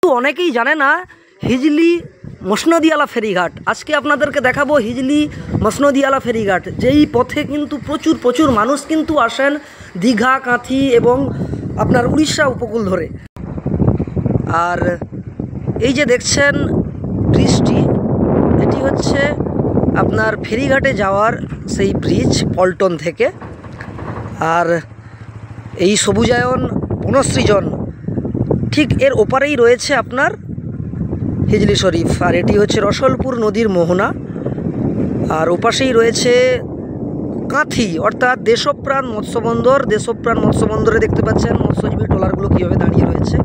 অনেকেই জানে না হিজলি মসনদীওয়ালা ফেরিঘাট। আজকে আপনাদেরকে দেখাবো হিজলি মসনদীওয়ালা ফেরিঘাট, যেই পথে কিন্তু প্রচুর মানুষ কিন্তু আসেন দীঘা, কাঁথি এবং আপনার উড়িষ্যা উপকূল ধরে। আর এই যে দেখছেন ব্রিজটি, এটি হচ্ছে আপনার ফেরিঘাটে যাওয়ার সেই ব্রিজ পল্টন থেকে। আর এই সবুজায়ন বনসৃজন ঠিক এর ওপারেই রয়েছে আপনার হিজলি শরীফ। আর এটি হচ্ছে রসলপুর নদীর মোহনা। আর ওপাশেই রয়েছে কাঁথি অর্থাৎ দেশপ্রাণ মৎস্যবন্দর। দেশপ্রাণ মৎস্যবন্দরে দেখতে পাচ্ছেন মৎস্যজীবী ট্রলারগুলো কীভাবে দাঁড়িয়ে রয়েছে।